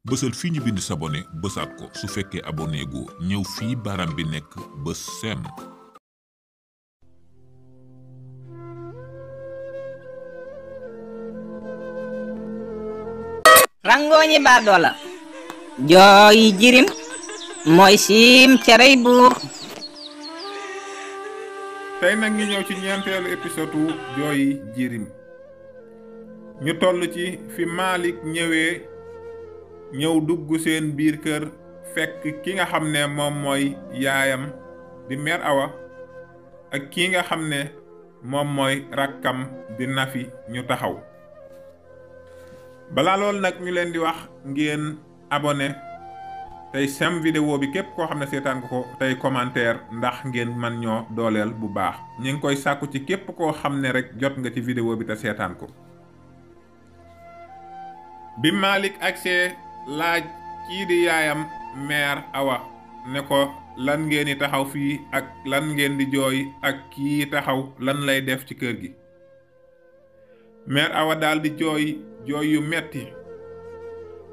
bësal fii ñu bind s'abonner bësaat ko su fekkee abonné gu ñëw fii baram bi nekk bës sem. rangooñi baadoola jooyi jirim mooy siim cerey buur. tey nag ñu ñëw ci ñeenteelu épisode jooyi jirim ñu toll ci fi Malick ñëw dugg seen biir kër fekk ki nga xam ne moom mooy yaayam di Mère Awa ak ki nga xam ne moom mooy rakkam di Nafi ñu taxaw. balaa loolu nag ñu leen di wax ngeen abonné tey sem vidéo bi képp koo xam ne seetaan ko tey commentaire ndax ngeen man ñoo dooleel bu baax ñu ngi koy sàkku ci képp koo xam ne rek jot nga ci vidéo bi te seetaan ko. bi Malick agsee laaj kii di yaayam Mère Awa ne ko lan ngeen di taxaw fii ak lan ngeen di jooy ak kii taxaw lan lay def ci kër gi. Mère Awa daal di jooy yu metti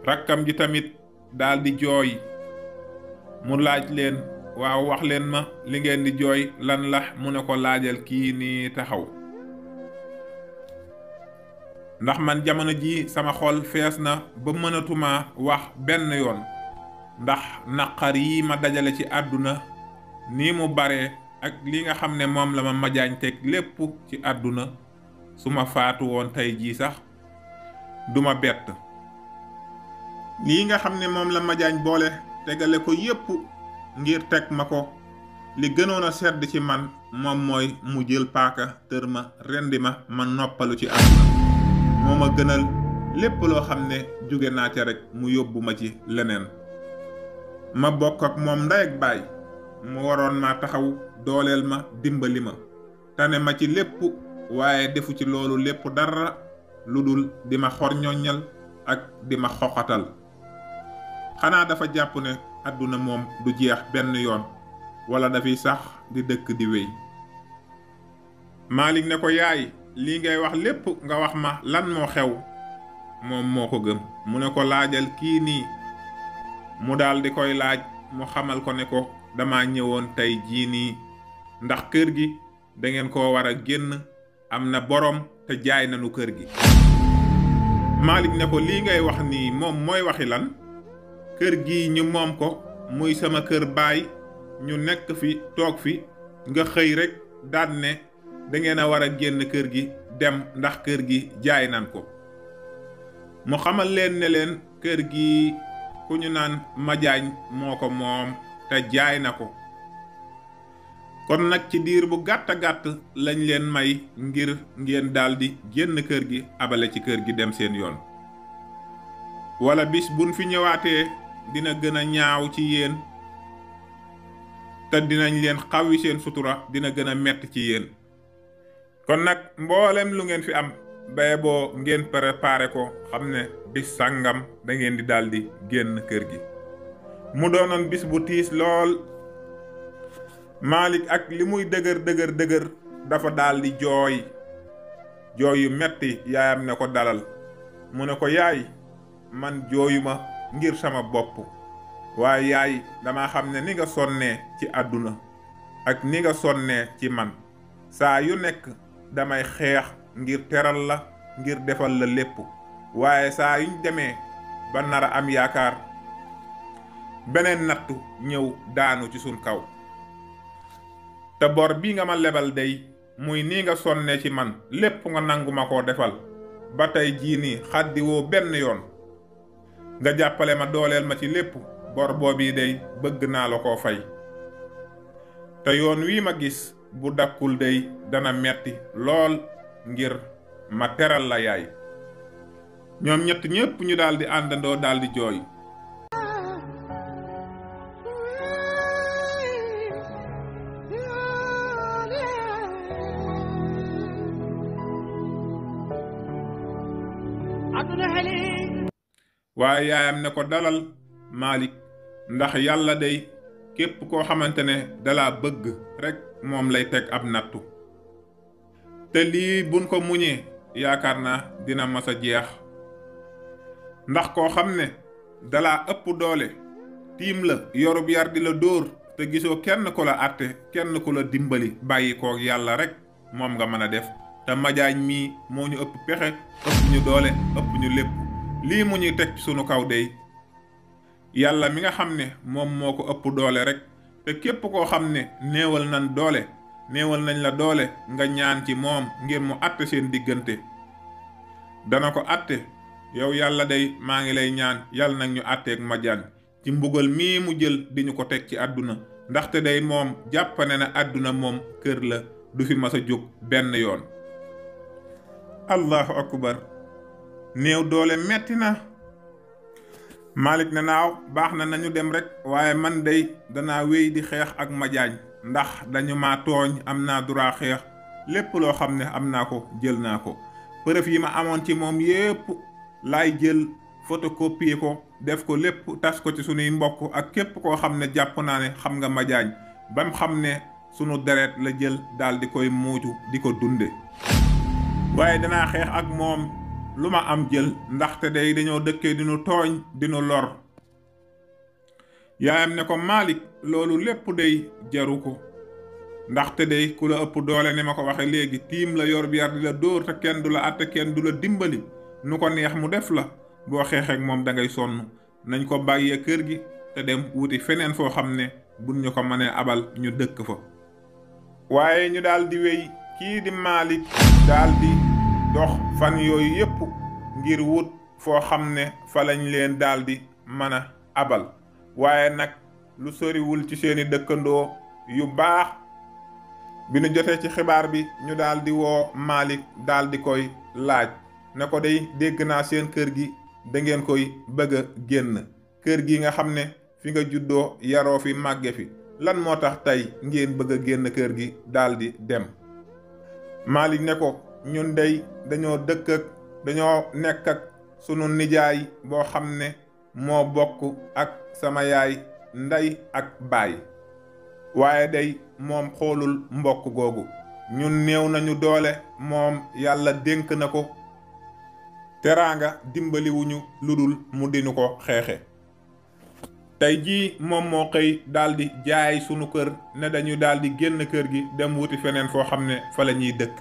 rakkam ji tamit daal di jooy mu laaj leen waaw wax leen ma li ngeen di jooy lan la mu ne ko laajal kii nii taxaw ndax man jamono ji sama xol fees na ba mënatuma wax benn yoon ndax naqar yi ma dajale ci àdduna nii mu bare ak li nga xam ne moom la ma majaañ teg lépp ci àdduna su ma faatu woon tey jii sax duma bett lii nga xam ne moom la majaañ boole tegale ko yépp ngir teg ma ko li gënoon a sedd ci man moom mooy mu jël paaka tër ma rendi ma noppalu ci àdduna moo ma gënal lépp loo xam ne jóge naa ca rek mu yóbbu ma ci leneen ma bokk ak moom ndey ak baay mu waroon ma taxaw dooleel ma dimbali ma tane ma ci lépp waaye defu ci loolu lépp dara lu dul di ma xorñoññal ak di ma xoxatal xanaa dafa jàpp ne àdduna moom du jeex benn yoon wala dafiy sax di dëkk di wéy. Malick ne ko yaay lii ngay wax lépp nga wax ma lan moo xew moom moo ko gëm mu ne ko laajal kii nii mu daal di koy laaj mu xamal ko ne ko dama ñëwoon tey jii nii ndax kër gi dangeen koo war a génn am na borom te jaay nañu kër gi. Malick ne ko lii ngay wax nii moom mooy waxi lan kër gi ñu moom ko muy sama kër baay ñu nekk fi toog fi nga xëy rek daan ne dangeen a war a génn kër gi dem ndax kër gi jaay nan ko. mu xamal leen ne leen kër gi ku ñu naan majaañ moo ko moom te jaay na ko kon nag ci diir bu gàtt gàtt lañ leen may ngir ngeen daldi génn kër gi abale ci kër gi dem seen yoon wala bis buñ fi ñëwaatee dina gën a ñaaw ci yéen te dinañ leen xawwi seen sutura dina gën a metti ci yéen kon nag mboolem lu ngeen fi am baye boo ngeen préparé ko xam ne bis sàngam da ngeen di daldi génn kër gi mu doonoon bis bu tiis lool. Malick ak li muy dëgër dafa daldi jooy yu metti yaayam ne ko dalal mu ne ko yaay man jooyuma ngir sama bopp waaye yaay dama xam ne ni nga sonnee ci àdduna ak ni nga sonnee ci man saa yu nekk damay xeex ngir teral la ngir defal la lépp waaye saa yuñ demee ba nar a am yaakaar beneen nattu ñëw daanu ci sun kaw te bor bi nga ma lebal day muy nii nga sonne ci man lépp nga nangu ma koo defal ba tey jii nii xaddi woo benn yoon nga jàppale ma dooleel ma ci lépp bor boobii day bëgg naa la koo fay te yoon wii ma gis bu dakkul day dana metti lool ngir ma teral la yaay. ñoom ñett ñépp ñu daldi àndandoo daldi jooy. waaye yaayam ne ko dalal Malick ndax yàlla day képp koo xamante ne dalaa bëgg rekk moom lay teg ab nattu te lii buñ ko muñee yaakaar naa dina mas a jeex ndax koo xam ne dalaa ëpp doole tiim la yorub yar di la dóor te gisoo kenn ku la àtte kenn ku la dimbali bàyyi koog yàlla rek moom nga mën a def te Madiagne mii moo ñu ëpp pexe ëpp ñu doole ëpp ñu lépp lii mu ñuy teg sunu kaw dey yàlla mi nga xam ne moom moo ko ëpp doole rek te képp koo xam ne néewal nañ la doole nga ñaan ci moom ngir mu àtte seen diggante dana ko àtte yow yàlla day maa ngi lay ñaan yàlla nag ñu àtteeg Madiagne ci mbugal mii mu jël di ñu ko teg ci àdduna ndaxte day moom jàppane na àdduna moom kër la du fi mas a jóg benn yoon. allahu akbar néew doole metti na. Malick ne naaw baax na nañu dem rek waaye man day danaa wéy di xeex ak Madiagne ndax dañu ma tooñ am naa droit xeex lépp loo xam ne am naa ko jël naa ko preuve yi ma amoon ci moom yépp laay jël photocopier ko def ko lépp tas ko ci sunuy mbokk ak képp koo xam ne jàpp naa ne xam nga Madiagne bam xam ne sunu deret la jël daal di koy muucu di ko dunde waaye danaa xeex ak moom lu ma am jël ndaxte day dañoo dëkkee dinu tooñ dinu lor yaayam ne ko Malick loolu lépp day jaru ko ndaxte day ku la ëpp doole ni ma ko waxe léegi tiim la yor bi yar di la dóor te kenn du la àtte kenn du la dimbali nu ko neex mu def la boo xeexeek moom da ngay sonn nañ ko bàyyee kër gi te dem wuti feneen foo xam ne buñ ñu ko mënee abal ñu dëkk fa waaye ñu daal di wéy kii di Malick daal di dox fan yooyu yépp ngir wut foo xam ne fa lañ leen daal di mën a abal waaye nag lu soriwul ci seeni dëkkandoo yu baax bi ñu jotee ci xibaar bi ñu daal di woo Malick daal di koy laaj ne ko day dégg naa seen kër gi da ngeen koy bëgg a génn kër gi nga xam ne fi nga juddoo yaroo fi màgge fi lan moo tax tey ngeen bëgg a génn kër gi daal di dem Malick ne ko ñun dey dañoo nekk ak sunu nijaay boo xam ne moo bokk ak sama yaay ndey ak baay waaye day moom xoolul mbokk googu ñun néew nañu doole moom yàlla dénk na ko teraanga dimbaliwuñu lu dul mu dinu ko xeexe tey jii moom moo xëy daldi jaay sunu kër ne dañu daldi génn kër gi dem wuti feneen foo xam ne fa la ñuy dëkk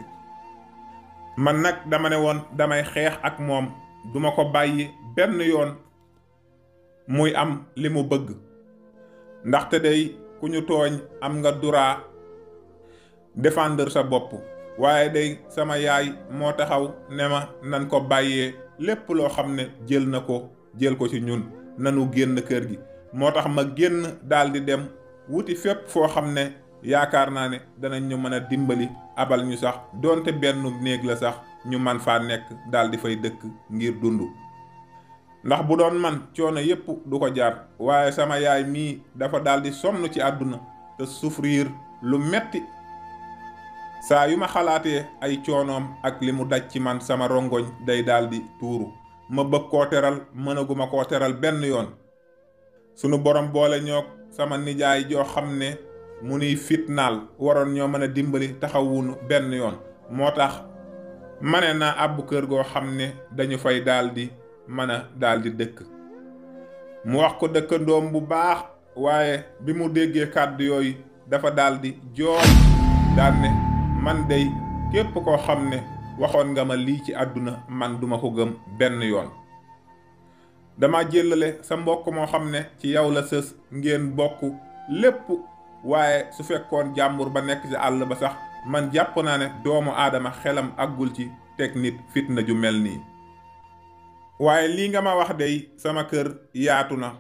man nag dama ne woon damay xeex ak moom duma ko bàyyi benn yoon muy am li mu bëgg ndaxte day ku ñu tooñ am nga droit défendre sa bopp waaye day sama yaay moo taxaw ne ma nan ko bàyyee lépp loo xam ne jël na ko jël ko ci ñun nanu génn kër gi moo tax ma génn daldi dem wuti fépp foo xam ne yaakaar naa ne danañ ñu mën a dimbali abal ñu sax doonte benn néeg la sax ñu man faa nekk daldi fay dëkk ngir dund ndax bu doon man coono yépp du ko jar waaye sama yaay mii dafa daldi sonn ci àdduna te souffrir lu metti saa yu ma xalaatee ay coonoom ak li mu daj ci man sama rongoñ day daldi tuuru ma bëgg koo teral mënaguma koo teral benn yoon sunu borom boole ñoog sama nijaay joo xam ne mu nuy fitnaal waroon ñoo mën a dimbali taxawunu benn yoon moo tax mane naa àbbu kër goo xam ne dañu fay daldi mën a daldi dëkk mu wax ko dëkkandoom bu baax waaye bi mu déggee kàddu yooyu dafa daldi jooy daan ne man dey képp koo xam ne waxoon nga ma lii ci àdduna man duma ko gëm benn yoon dama jëlale sa mbokk moo xam ne ci yow la sës ngeen bokk lépp waaye su fekkoon jàmbur ba nekk ci àll ba sax man jàpp naa ne doomu aadama xelam àggul ci teg nit fitna ju mel nii waaye lii nga ma wax dey sama kër yaatu na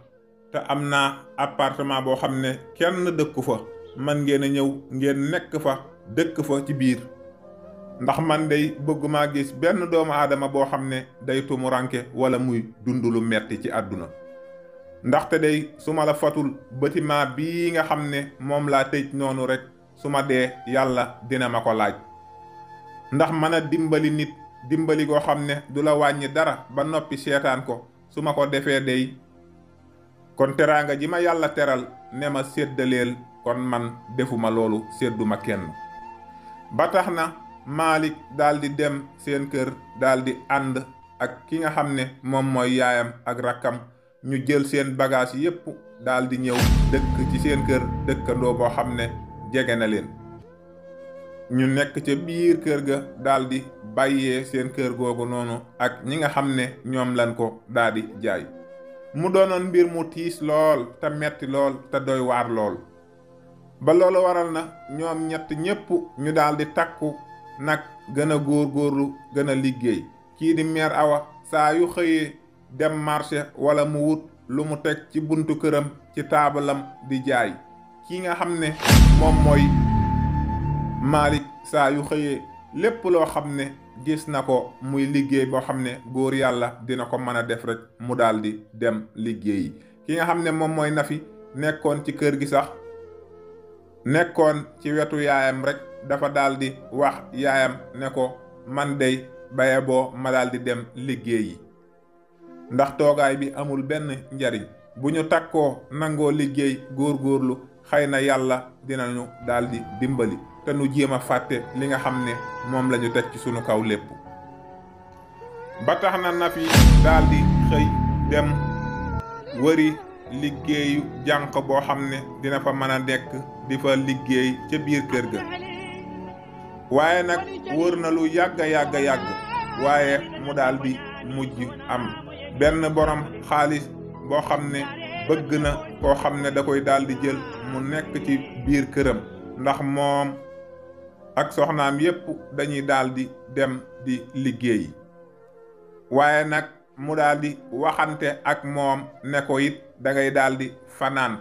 te am naa appartement boo xam ne kenn dëkku fa man ngeen a ñëw ngeen nekk fa dëkk fa ci biir ndax man day bëgguma gis benn doomu aadama boo xam ne day tumuranke wala muy dund lu metti ci àdduna ndaxte day su ma la fatul bâtiment bii nga xam ne moom laa tëj noonu rek su ma dee yàlla dina ma ko laaj ndax mën a dimbali nit dimbali goo xam ne du la wàññi dara ba noppi seetaan ko su ma ko defee day kon teraanga ji ma yàlla teral ne ma séddaleel kon man defuma loolu sédduma kenn ba tax na Malick daldi dem seen kër daldi ànd ak ki nga xam ne moom mooy yaayam ak rakkam ñu jël seen bagage yépp daal di ñëw dëkk ci seen kër dëkkandoo boo xam ne jege na leen. ñu nekk ca biir kër ga daal di bàyyee seen kër googu noonu ak ñi nga xam ne ñoom lañ ko daal di jaay. mu doonoon mbir mu tiis lool te metti lool te doy waar lool. ba loolu waral na ñoom ñett ñépp ñu daal di takku nag gën a góorgóorlu gën a liggéey. kii di mère Awa saa yu xëyee dem marché wala mu wut lu mu teg ci buntu këram ci taabalam di jaay. kii nga xam ne moom mooy Malick saa yu xëyee lépp loo xam ne gis na ko muy liggéey boo xam ne góor yàlla dina ko mën a def rek mu daal di dem liggéeyi. ki nga xam ne moom mooy Nafi nekkoon ci kër gi sax nekkoon ci wetu yaayam rek dafa daal di wax yaayam ne ko man dey baye boo ma daal di dem liggéeyi ndax toogaay bi amul benn njariñ. bu ñu takkoo nangoo liggéey góorgóorlu xëy na yàlla dinañu daal di dimbali te nu jéem a fàtte li nga xam ne moom la ñu teg ci sunu kaw lépp. ba tax na Nafi daal di xëy dem wëri liggéeyu jànq boo xam ne dina fa mën a nekk di fa liggéey ca biir kër ga. waaye nag wër na lu yàgg waaye mu daal di mujj am benn borom xaalis boo xam ne bëgg na koo xam ne da koy daal di jël mu nekk ci biir këram ndax moom ak soxnaam yépp dañuy daal di dem di liggéey. waaye nag mu daal di waxante ak moom ne ko it dangay daal di fanaan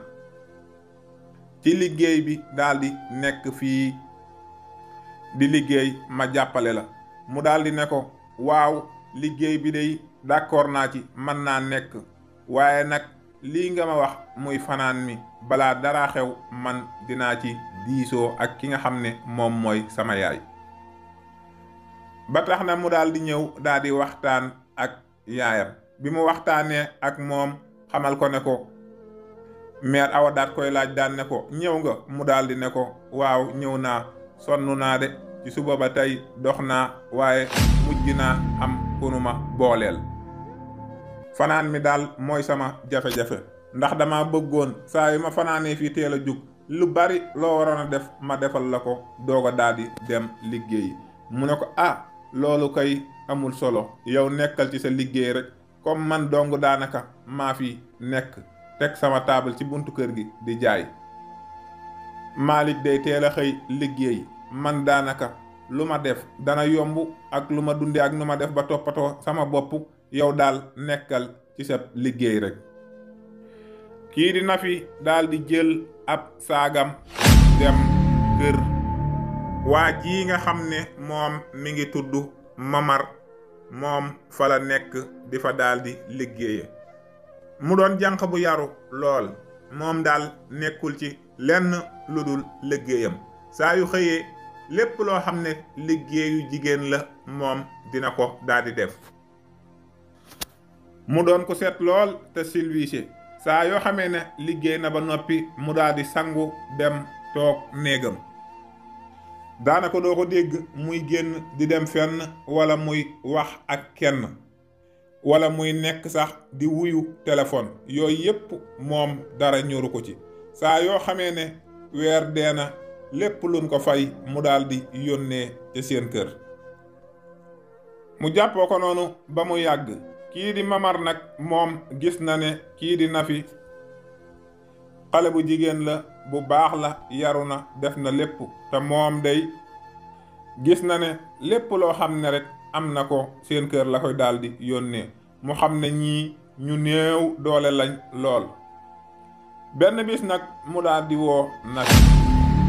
ci liggéey bi daal di nekk fii di liggéey ma jàppale la. mu daal di ne ko waaw liggéey bi day d'accord naa ci mën naa nekk waaye nag lii nga ma wax muy fanaan mi balaa dara xew man dinaa ci diisoo ak ki nga xam ne moom mooy sama yaay. ba tax na mu daal di ñëw daal di waxtaan ak yaayam. bi mu waxtaanee ak moom xamal ko ne ko mère Awa daat koy laaj daan ne ko ñëw nga mu daal di ne ko waaw ñëw naa sonn naa de ci suba ba tey dox naa waaye mujj naa am ku nu ma booleel. fanaan mi daal mooy sama jafe-jafe ndax dama bëggoon saa yu ma fanaanee fii teel a jug lu bari loo waroon a def ma defal la ko doog a daal di dem liggéeyi. mu ne ko loolu kay amul solo yow nekkal ci sa liggéey rek comme man dong daanaka maa fi nekk teg sama taabal ci buntu kër gi di jaay. Malick day teel a xëy liggéey man daanaka lu ma def dana yomb ak lu ma dundee ak nu ma def ba toppatoo sama bopp yow daal nekkal ci sa liggéey rek. kii di Nafi daal di jël ab saagam dem kër waa ji nga xam ne moom mi ngi tudd Mamar moom fa la nekk di fa daal di liggéeye. mu doon jànq bu yaru lool moom daal nekkul ci lenn lu dul liggéeyam saa yu xëyee lépp loo xam ne liggéeyu jigéen la moom dina ko daal di def. mu doon ko set lool te silwiise saa yoo xamee ne liggéey na ba noppi mu daal di sangu dem toog néegam. daanaka doo ko dégg muy génn di dem fenn wala muy wax ak kenn wala muy nekk sax di wuyu téléphone yooyu yépp moom dara ñoru ko ci. saa yoo xamee ne weer deena lépp luñ ko fay mu daal di yónnee ci seen kër. mu jàppoo ko noonu ba mu yàgg kii di Mamar nag moom gis na ne kii di Nafi xale bu jigéen la bu baax la yaru na def na lépp te moom day gis na ne lépp loo xam ne rek am na ko seen kër la koy daal di yónnee. mu xam ne ñii ñu néew doole lañ lool. benn bis nag mu daal di woo Nafi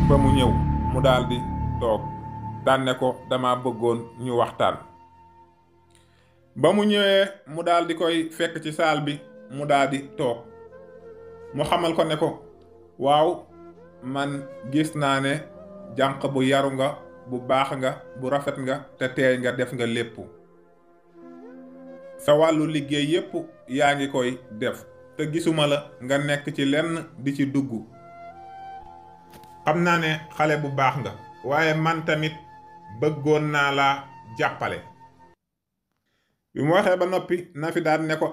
ba mu ñëw mu daal di toog daan ne ko dama bëggoon ñu waxtaan. ba mu ñëwee mu daal di koy fekk ci saal bi mu daal di toog mu xamal ko ne ko waaw man gis naa ne jànq bu yaru nga bu baax nga bu rafet nga te teey nga def nga lépp sa wàllu liggéey yépp yaa ngi koy def te gisuma la nga nekk ci lenn di ci dugg. xam naa ne xale bu baax nga waaye man tamit bëggoon naa laa jàppale. bi mu waxee ba noppi Nafi daal ne ko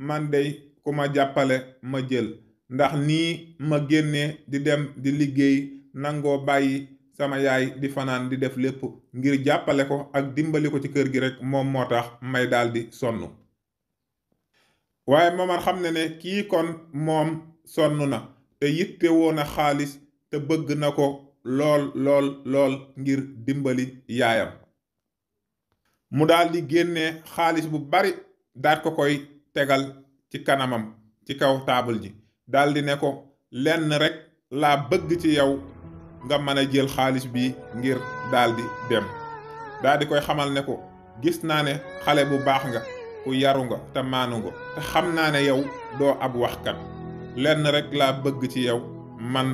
man dey ku ma jàppale ma jël ndax nii ma génnee di dem di liggéey nangoo bàyyi sama yaay di fanaan di def lépp ngir jàppale ko ak dimbali ko ci kër gi rek moom moo tax may daldi sonn waaye Momar xam ne kii kon moom sonn na te yitte woon a xaalis te bëgg na ko lool ngir dimbali yaayam mu daldi génnee xaalis bu bari daat ko koy tegal ci kanamam ci kaw taabal ji daldi ne ko lenn rek laa bëgg ci yow nga mën a jël xaalis bi ngir daldi dem daldi koy xamal ne ko gis naa ne xale bu baax nga ku yaru nga te maanu nga te xam naa ne yow doo ab waxkat lenn rek laa bëgg ci yow man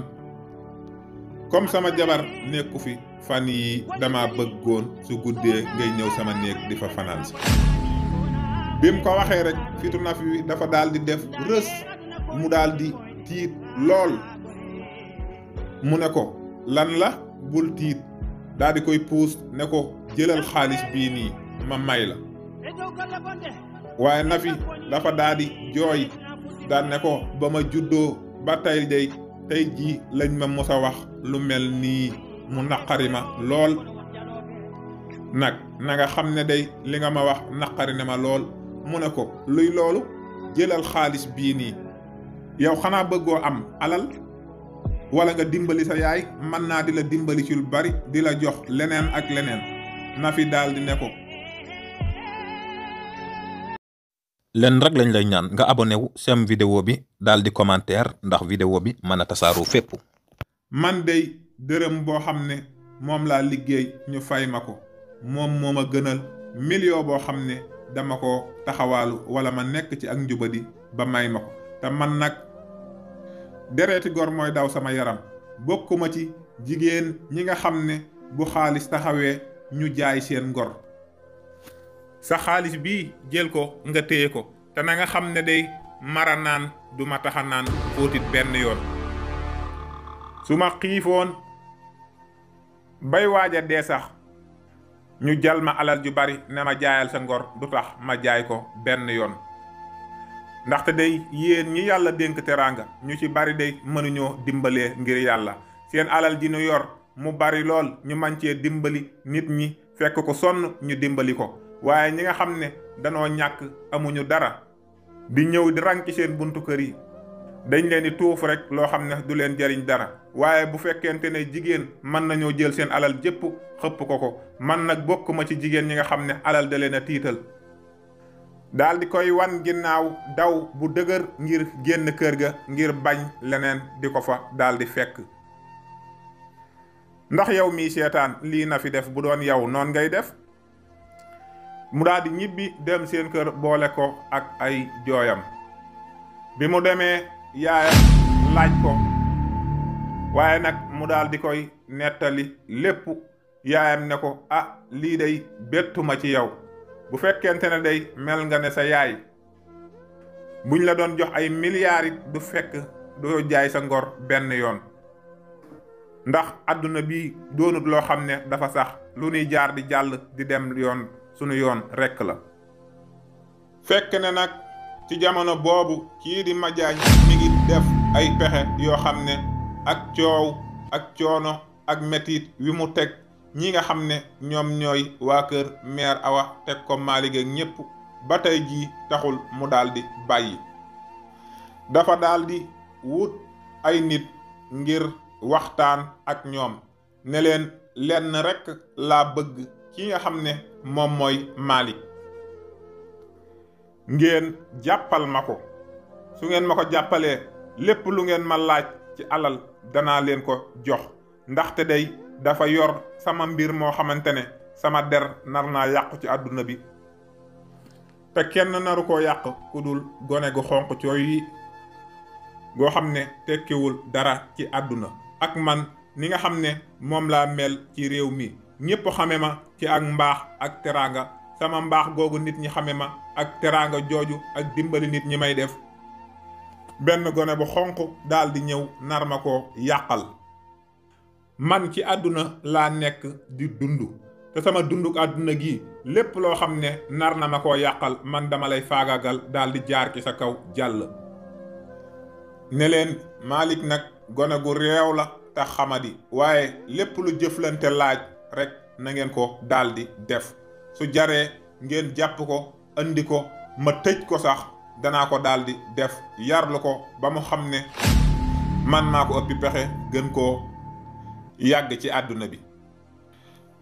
comme sama jabar nekku fi fan yi dama bëggoon su guddee ngay ñëw sama néeg di fa fanaan si bi mu ko waxee rek fitu Nafi wi dafa daldi def rës mu daldi tiit lool mu ne ko lan la bul tiit daldi koy puus ne ko jëlal xaalis bii nii ma may la waaye Nafi dafa daldi jooy daan ne ko ba ma juddoo ba tey jii lañ ma mos a wax lu mel nii mu naqari ma lool nag na nga xam ne day li nga ma wax naqari ne ma lool mu ne ko luy loolu jëlal xaalis bii nii yow xanaa bëggoo am alal wala nga dimbali sa yaay mën naa di la dimbali ci lu bari di la jox leneen ak leneen Nafi daal di ne ko leen rek lañ lay ñaan nga abonné wu sem vidéo bi daal di commentaire ndax vidéo bi mën a tasaaroo fépp man dey dërëm boo xam ne moom laa liggéey ñu fay ma ko moom moo ma gënal million boo xam ne dama ko taxawaalu wala ma nekk ci ak njubadi ba may ma ko te man nag dereeti gor mooy daw sama yaram bokkuma ci jigéen ñi nga xam ne bu xaalis taxawee ñu jaay seen ngor sa xaalis bii jël ko nga téye ko te na nga xam ne day mara naan du ma taxa naan fóotit benn yoon su ma xiifoon bay waaja dee sax ñu jal ma alal ju bari ne ma jaayal sa ngor du tax ma jaay ko benn yoon ndaxte day yéen ñi yàlla dénk teraanga ñu ci bari day mënuñoo dimbalee ngir yàlla seen alal ji ñu yor mu bari lool ñu man cee dimbali nit ñi fekk ko sonn ñu dimbali ko waaye ñi nga xam ne danoo ñàkk amuñu dara di ñëw di rang ci seen buntu kër yi dañ leen di tuuf rek loo xam ne du leen jariñ dara waaye bu fekkente ne jigéen mën nañoo jël seen alal jépp xëpp ko man nag bokkuma ci jigéen ñi nga xam ne alal da leen a tiital daal di koy wan ginnaaw daw bu dëgër ngir génn kër ga ngir bañ leneen di ko fa daal di fekk ndax yow mii seetaan lii na fi def bu doon yow noon ngay def mu daal di ñibbi dem seen kër boole ko ak ay jooyam bi mu demee yaayam laaj ko waaye nag mu daal di koy nettali lépp yaayam ne ko lii day bettuma ci yow bu fekkente ne day mel nga ne sa yaay buñ la doon jox ay milliards it du fekk doo jaay sa ngor benn yoon ndax àdduna bi doonut loo xam ne dafa sax lu nuy jaar di jàll di dem yoon sunu yoon rekk la fekk ne nag ci jamono boobu kii di Madiagne mi ngi def ay pexe yoo xam ne ak coow ak coono ak metit wi mu teg ñi nga xam ne ñoom ñooy waa kër mère Awa teg ko Malick ak ñépp ba tey jii taxul mu daldi bàyyi dafa daldi wut ay nit ngir waxtaan ak ñoom ne leen lenn rekk laa bëgg ki nga xam ne moom mooy Malick ngeen jàppal ma ko su ngeen ma ko jàppalee lépp lu ngeen ma laaj ci alal danaa leen ko jox ndaxte day dafa yor sama mbir moo xamante ne sama der nar naa yàqu ci àdduna bi te kenn naru koo yàq ku dul gone gu xonq cooy yi goo xam ne tekkiwul dara ci àdduna ak man ni nga xam ne moom laa mel ci réew mi ñépp xame ma ci ak mbaax ak teraanga sama mbaax googu nit ñi xame ma ak teraanga jooju ak dimbali nit ñi may def benn gone bu xonq daal di ñëw nar ma ko yàqal man ci àdduna laa nekk di dund te sama dunduk àdduna gi lépp loo xam ne nar na ma koo yàqal man dama lay faagaagal daal di jaar ci sa kaw jàll ne leen Malick nag gone gu réew la te xamadi waaye lépp lu jëflante laaj rek na ngeen ko daldi def su jaree ngeen jàpp ko andi ko ma tëj ko sax danaa ko daldi def yarlu ko ba mu xam ne man maa ko ëppi pexe gën koo yàgg ci àdduna bi.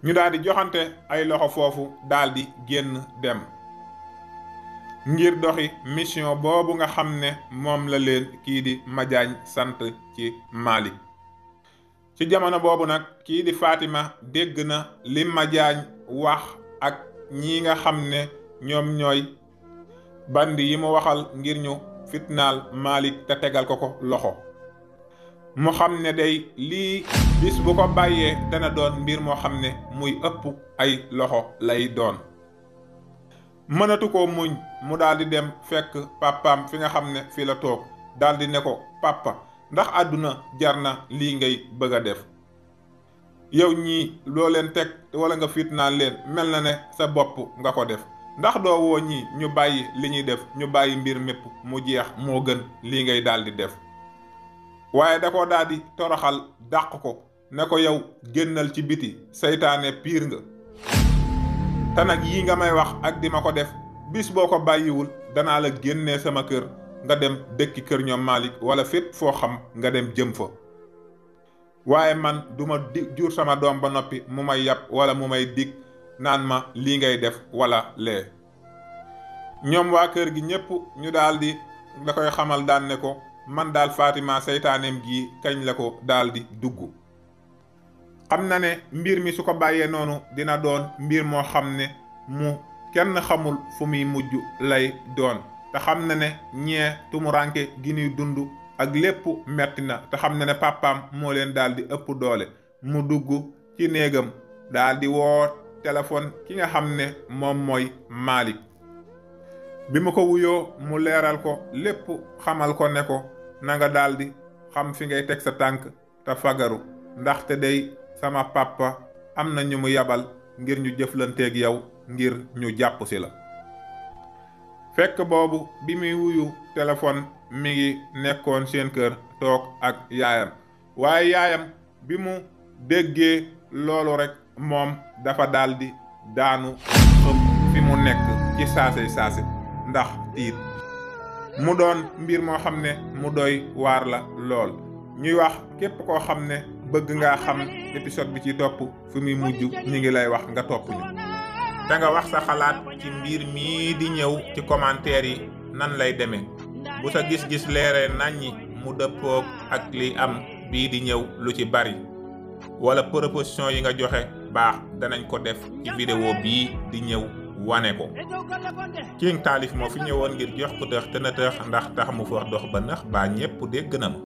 ñu daldi joxante ay loxo foofu daldi génn dem ngir doxi mission boobu nga xam ne moom la leen kii di Madiagne sant ci Malick. ci jamono boobu nag kii di Fatima dégg na li Madiagne wax ak ñi nga xam ne ñoom ñooy bandi yi mu waxal ngir ñu fitnaal Malick te tegal ko loxo. mu xam ne day lii bis bu ko bàyyee dana doon mbir moo xam ne muy ëpp ay loxo lay doon. mënatu ko muñ mu daldi dem fekk papaam fi nga xam ne fi la toog daldi ne ko papa ndax àdduna jar na lii ngay bëgg a def yow ñii loo leen teg wala nga fitnaan leen mel na ne sa bopp nga ko def ndax doo woo ñii ñu bàyyi li ñuy def ñu bàyyi mbir mépp mu jeex moo gën lii ngay daldi def. waaye da ko daldi toroxal dàq ko ne ko yow génnal ci biti seytaane piir nga te nag yii nga may wax ak di ma ko def bis boo ko bàyyiwul danaa la génnee sama kër nga dem dëkki kër ñoom Malick wala fépp foo xam nga dem jëm fa. waaye man duma jur sama doom ba noppi mu may yàpp wala mu may dig naan ma lii ngay def wala lee. ñoom waa kër gi ñépp ñu daldi da koy xamal daan ne ko man daal Fatima seytaaneem gi kañ la ko daldi dugg. xam na ne mbir mi su ko bàyyee noonu dina doon mbir moo xam ne mu kenn xamul fu muy mujj lay doon te xam na ne ñee tumuranke gi ñuy dund ak lépp metti na te xam na ne papaam moo leen daldi ëpp doole. mu dugg ci néegam daldi woo téléphone ki nga xam ne moom mooy Malick. bi mu ko wuyoo mu leeral ko lépp xamal ko ne ko na nga daldi xam fi ngay teg sa tànk te fagaru ndaxte day sama papa am na ñu mu yabal ngir ñu jëflanteeg yow ngir ñu jàpp si la. fekk boobu bi muy wuyu téléphone mi ngi nekkoon seen kër toog ak yaayam waaye yaayam bi mu déggee loolu rek moom dafa daldi daanu xëm fi mu nekk ci saase ndax tiit mu doon mbir moo xam ne mu doy waar la lool. ñuy wax képp koo xam ne bëgg ngaa xam épisode bi ci topp fi muy mujj ñi ngi lay wax nga topp ñu te nga wax sa xalaat ci mbir mii di ñëw ci commentaire yi nan lay demee. bu sa gis-gis leeree naññi mu dëppoog ak li am bii di ñëw lu ci bari wala proposition yi nga joxe baax danañ ko def ci vidéo bii di ñëw wane ko. King Taalif moo fi ñëwoon ngir jox ko tëx te na tëx ndax tax mu fa dox ba nax baa ñépp dégg na ma.